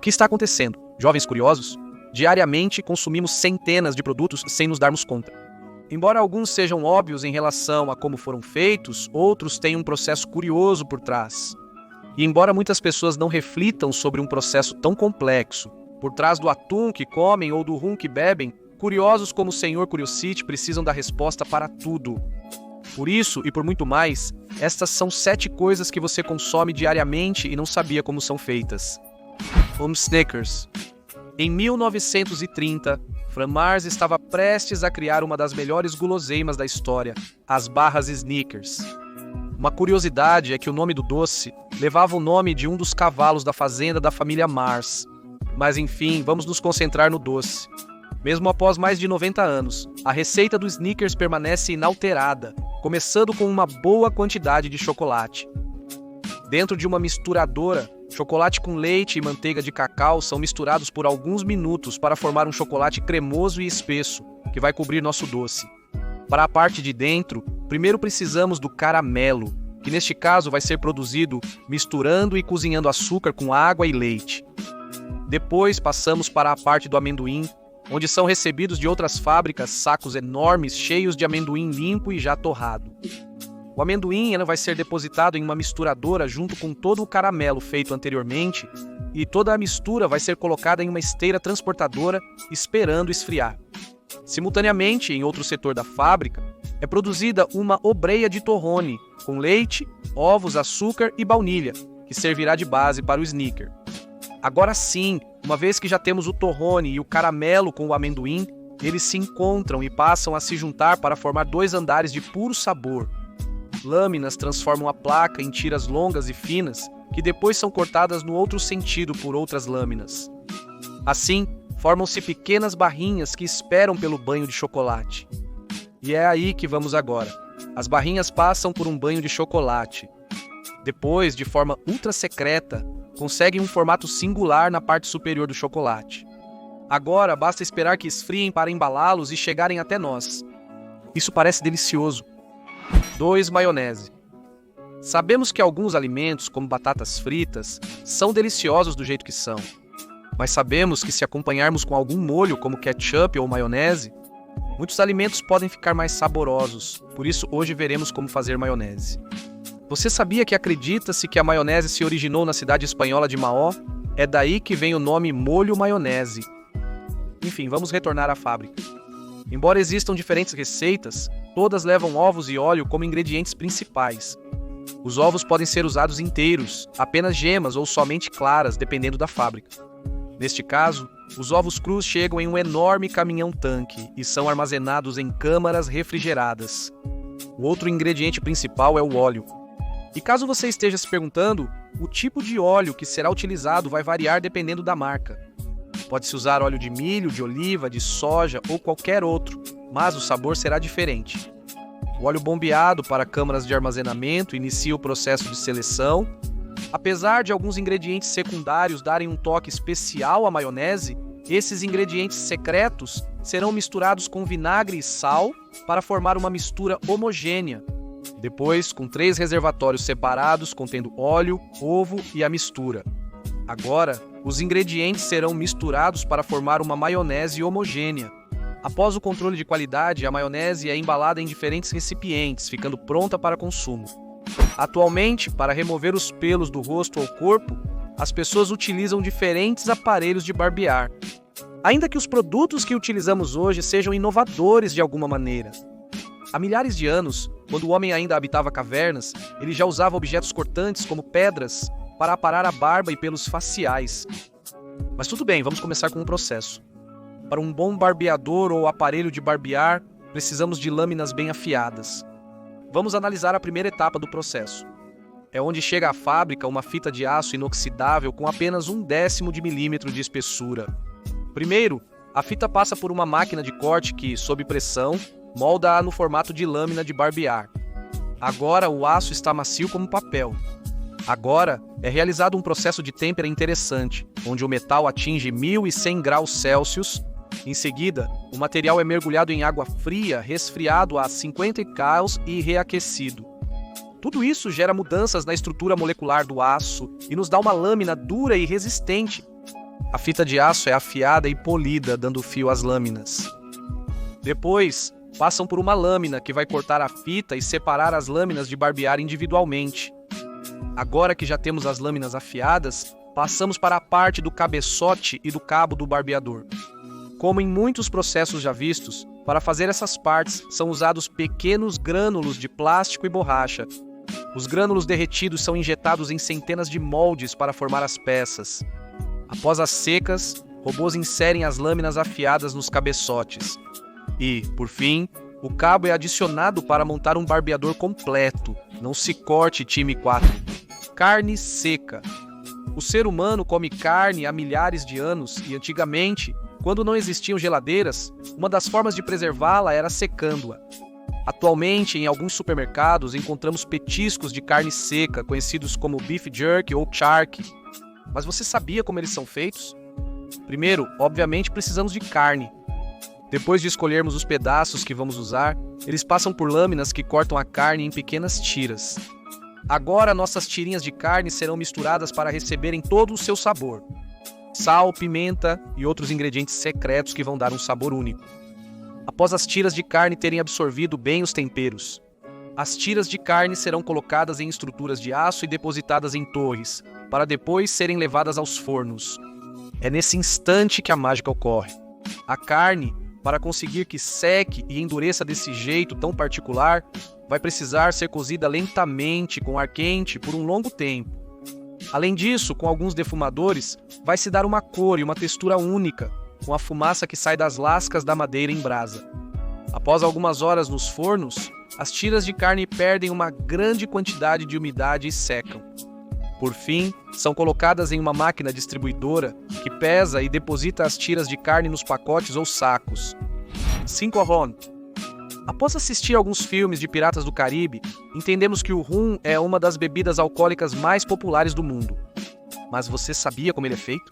que está acontecendo? Jovens curiosos? Diariamente consumimos centenas de produtos sem nos darmos conta. Embora alguns sejam óbvios em relação a como foram feitos, outros têm um processo curioso por trás. E embora muitas pessoas não reflitam sobre um processo tão complexo, por trás do atum que comem ou do rum que bebem, curiosos como o Sr. Curiosity precisam da resposta para tudo. Por isso e por muito mais, estas são 7 coisas que você consome diariamente e não sabia como são feitas. Snickers. Em 1930, Frank Mars estava prestes a criar uma das melhores guloseimas da história, as barras Snickers. Uma curiosidade é que o nome do doce levava o nome de um dos cavalos da fazenda da família Mars. Mas enfim, vamos nos concentrar no doce. Mesmo após mais de 90 anos, a receita do Snickers permanece inalterada, começando com uma boa quantidade de chocolate. Dentro de uma misturadora, chocolate com leite e manteiga de cacau são misturados por alguns minutos para formar um chocolate cremoso e espesso, que vai cobrir nosso doce. Para a parte de dentro, primeiro precisamos do caramelo, que neste caso vai ser produzido misturando e cozinhando açúcar com água e leite. Depois passamos para a parte do amendoim, onde são recebidos de outras fábricas sacos enormes cheios de amendoim limpo e já torrado. O amendoim vai ser depositado em uma misturadora junto com todo o caramelo feito anteriormente e toda a mistura vai ser colocada em uma esteira transportadora esperando esfriar. Simultaneamente, em outro setor da fábrica, é produzida uma obreia de torrone com leite, ovos, açúcar e baunilha, que servirá de base para o Snicker. Agora sim, uma vez que já temos o torrone e o caramelo com o amendoim, eles se encontram e passam a se juntar para formar 2 andares de puro sabor. Lâminas transformam a placa em tiras longas e finas, que depois são cortadas no outro sentido por outras lâminas. Assim, formam-se pequenas barrinhas que esperam pelo banho de chocolate. E é aí que vamos agora. As barrinhas passam por um banho de chocolate. Depois, de forma ultra secreta, conseguem um formato singular na parte superior do chocolate. Agora basta esperar que esfriem para embalá-los e chegarem até nós. Isso parece delicioso. 2. Maionese. Sabemos que alguns alimentos, como batatas fritas, são deliciosos do jeito que são. Mas sabemos que se acompanharmos com algum molho, como ketchup ou maionese, muitos alimentos podem ficar mais saborosos. Por isso, hoje veremos como fazer maionese. Você sabia que acredita-se que a maionese se originou na cidade espanhola de Mahó? É daí que vem o nome molho maionese. Enfim, vamos retornar à fábrica. Embora existam diferentes receitas, todas levam ovos e óleo como ingredientes principais. Os ovos podem ser usados inteiros, apenas gemas ou somente claras, dependendo da fábrica. Neste caso, os ovos crus chegam em um enorme caminhão-tanque e são armazenados em câmaras refrigeradas. O outro ingrediente principal é o óleo. E caso você esteja se perguntando, o tipo de óleo que será utilizado vai variar dependendo da marca. Pode-se usar óleo de milho, de oliva, de soja ou qualquer outro, mas o sabor será diferente. O óleo bombeado para câmaras de armazenamento inicia o processo de seleção. Apesar de alguns ingredientes secundários darem um toque especial à maionese, esses ingredientes secretos serão misturados com vinagre e sal para formar uma mistura homogênea. Depois, com 3 reservatórios separados contendo óleo, ovo e a mistura. Agora, os ingredientes serão misturados para formar uma maionese homogênea. Após o controle de qualidade, a maionese é embalada em diferentes recipientes, ficando pronta para consumo. Atualmente, para remover os pelos do rosto ou corpo, as pessoas utilizam diferentes aparelhos de barbear. Ainda que os produtos que utilizamos hoje sejam inovadores de alguma maneira. Há milhares de anos, quando o homem ainda habitava cavernas, ele já usava objetos cortantes como pedras para aparar a barba e pelos faciais. Mas tudo bem, vamos começar com o processo. Para um bom barbeador ou aparelho de barbear, precisamos de lâminas bem afiadas. Vamos analisar a primeira etapa do processo. É onde chega à fábrica uma fita de aço inoxidável com apenas 1/10 de milímetro de espessura. Primeiro, a fita passa por uma máquina de corte que, sob pressão, molda-a no formato de lâmina de barbear. Agora o aço está macio como papel. Agora é realizado um processo de têmpera interessante, onde o metal atinge 1100 graus Celsius. Em seguida, o material é mergulhado em água fria, resfriado a 50 graus e reaquecido. Tudo isso gera mudanças na estrutura molecular do aço e nos dá uma lâmina dura e resistente. A fita de aço é afiada e polida, dando fio às lâminas. Depois, passam por uma lâmina que vai cortar a fita e separar as lâminas de barbear individualmente. Agora que já temos as lâminas afiadas, passamos para a parte do cabeçote e do cabo do barbeador. Como em muitos processos já vistos, para fazer essas partes são usados pequenos grânulos de plástico e borracha. Os grânulos derretidos são injetados em centenas de moldes para formar as peças. Após as secas, robôs inserem as lâminas afiadas nos cabeçotes. E, por fim, o cabo é adicionado para montar um barbeador completo. Não se corte, time 4. Carne seca. O ser humano come carne há milhares de anos e, antigamente, quando não existiam geladeiras, uma das formas de preservá-la era secando-a. Atualmente, em alguns supermercados, encontramos petiscos de carne seca, conhecidos como beef jerky ou charque. Mas você sabia como eles são feitos? Primeiro, obviamente, precisamos de carne. Depois de escolhermos os pedaços que vamos usar, eles passam por lâminas que cortam a carne em pequenas tiras. Agora, nossas tirinhas de carne serão misturadas para receberem todo o seu sabor. Sal, pimenta e outros ingredientes secretos que vão dar um sabor único. Após as tiras de carne terem absorvido bem os temperos, as tiras de carne serão colocadas em estruturas de aço e depositadas em torres, para depois serem levadas aos fornos. É nesse instante que a mágica ocorre. A carne, para conseguir que seque e endureça desse jeito tão particular, vai precisar ser cozida lentamente com ar quente por um longo tempo. Além disso, com alguns defumadores, vai se dar uma cor e uma textura única, com a fumaça que sai das lascas da madeira em brasa. Após algumas horas nos fornos, as tiras de carne perdem uma grande quantidade de umidade e secam. Por fim, são colocadas em uma máquina distribuidora que pesa e deposita as tiras de carne nos pacotes ou sacos. 5 ron. Após assistir alguns filmes de Piratas do Caribe, entendemos que o rum é uma das bebidas alcoólicas mais populares do mundo. Mas você sabia como ele é feito?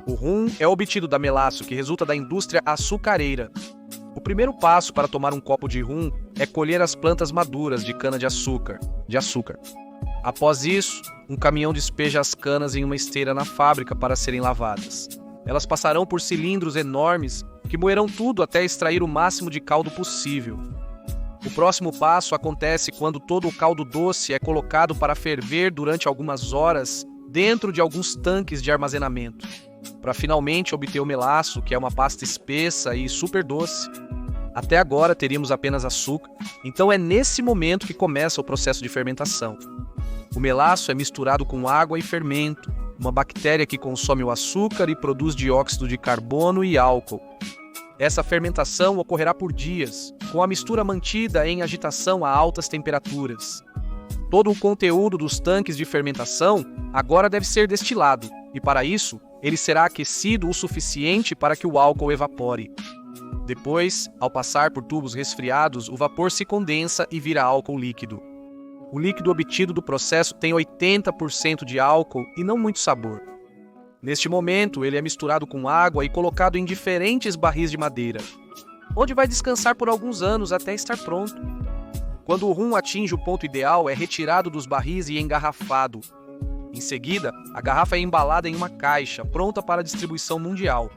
O rum é obtido da melaço, que resulta da indústria açucareira. O primeiro passo para tomar um copo de rum é colher as plantas maduras de cana-de-açúcar. Após isso, um caminhão despeja as canas em uma esteira na fábrica para serem lavadas. Elas passarão por cilindros enormes que moerão tudo até extrair o máximo de caldo possível. O próximo passo acontece quando todo o caldo doce é colocado para ferver durante algumas horas dentro de alguns tanques de armazenamento, para finalmente obter o melaço, que é uma pasta espessa e super doce. Até agora teríamos apenas açúcar, então é nesse momento que começa o processo de fermentação. O melaço é misturado com água e fermento, uma bactéria que consome o açúcar e produz dióxido de carbono e álcool. Essa fermentação ocorrerá por dias, com a mistura mantida em agitação a altas temperaturas. Todo o conteúdo dos tanques de fermentação agora deve ser destilado, e para isso, ele será aquecido o suficiente para que o álcool evapore. Depois, ao passar por tubos resfriados, o vapor se condensa e vira álcool líquido. O líquido obtido do processo tem 80% de álcool e não muito sabor. Neste momento, ele é misturado com água e colocado em diferentes barris de madeira, onde vai descansar por alguns anos até estar pronto. Quando o rum atinge o ponto ideal, é retirado dos barris e engarrafado. Em seguida, a garrafa é embalada em uma caixa, pronta para distribuição mundial.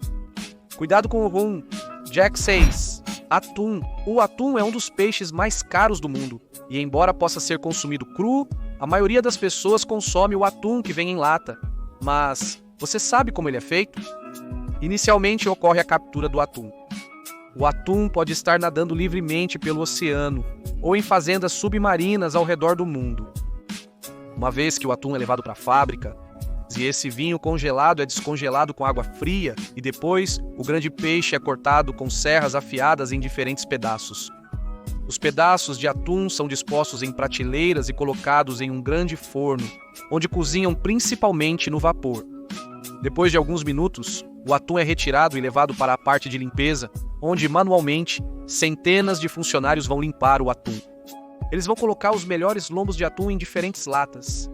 Cuidado com o rum. Jack 6. Atum. O atum é um dos peixes mais caros do mundo, e embora possa ser consumido cru, a maioria das pessoas consome o atum que vem em lata. Mas você sabe como ele é feito? Inicialmente ocorre a captura do atum. O atum pode estar nadando livremente pelo oceano ou em fazendas submarinas ao redor do mundo. Uma vez que o atum é levado para a fábrica, e esse vinho congelado é descongelado com água fria e depois o grande peixe é cortado com serras afiadas em diferentes pedaços. Os pedaços de atum são dispostos em prateleiras e colocados em um grande forno, onde cozinham principalmente no vapor. Depois de alguns minutos, o atum é retirado e levado para a parte de limpeza, onde manualmente centenas de funcionários vão limpar o atum. Eles vão colocar os melhores lombos de atum em diferentes latas.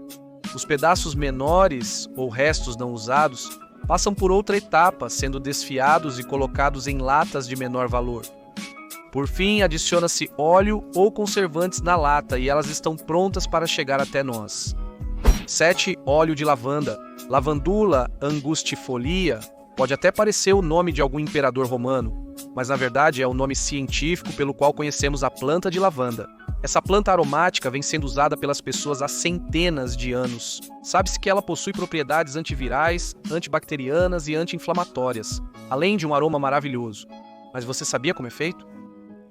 Os pedaços menores ou restos não usados passam por outra etapa, sendo desfiados e colocados em latas de menor valor. Por fim, adiciona-se óleo ou conservantes na lata e elas estão prontas para chegar até nós. 7. Óleo de lavanda. Lavandula angustifolia pode até parecer o nome de algum imperador romano, mas na verdade é o nome científico pelo qual conhecemos a planta de lavanda. Essa planta aromática vem sendo usada pelas pessoas há centenas de anos. Sabe-se que ela possui propriedades antivirais, antibacterianas e anti-inflamatórias, além de um aroma maravilhoso. Mas você sabia como é feito?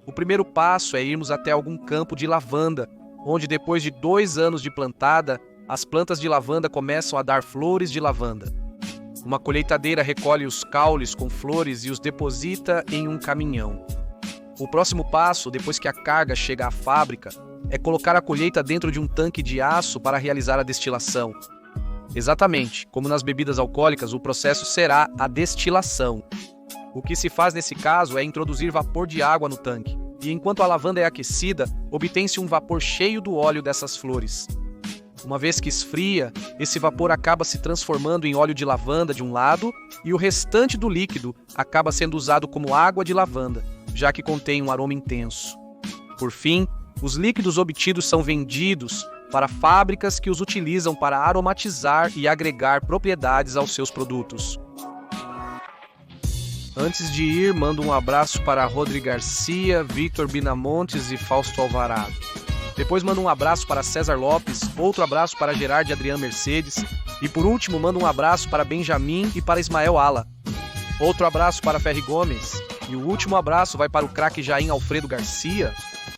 O primeiro passo é irmos até algum campo de lavanda, onde depois de 2 anos de plantada, as plantas de lavanda começam a dar flores de lavanda. Uma colheitadeira recolhe os caules com flores e os deposita em um caminhão. O próximo passo, depois que a carga chega à fábrica, é colocar a colheita dentro de um tanque de aço para realizar a destilação. Exatamente, como nas bebidas alcoólicas, o processo será a destilação. O que se faz nesse caso é introduzir vapor de água no tanque, e enquanto a lavanda é aquecida, obtém-se um vapor cheio do óleo dessas flores. Uma vez que esfria, esse vapor acaba se transformando em óleo de lavanda de um lado, e o restante do líquido acaba sendo usado como água de lavanda, já que contém um aroma intenso. Por fim, os líquidos obtidos são vendidos para fábricas que os utilizam para aromatizar e agregar propriedades aos seus produtos. Antes de ir, mando um abraço para Rodrigo Garcia, Victor Binamontes e Fausto Alvarado. Depois mando um abraço para César Lopes, outro abraço para Gerard Adriano Mercedes e por último mando um abraço para Benjamin e para Ismael Ala. Outro abraço para Ferri Gomes e o último abraço vai para o craque Jair Alfredo Garcia,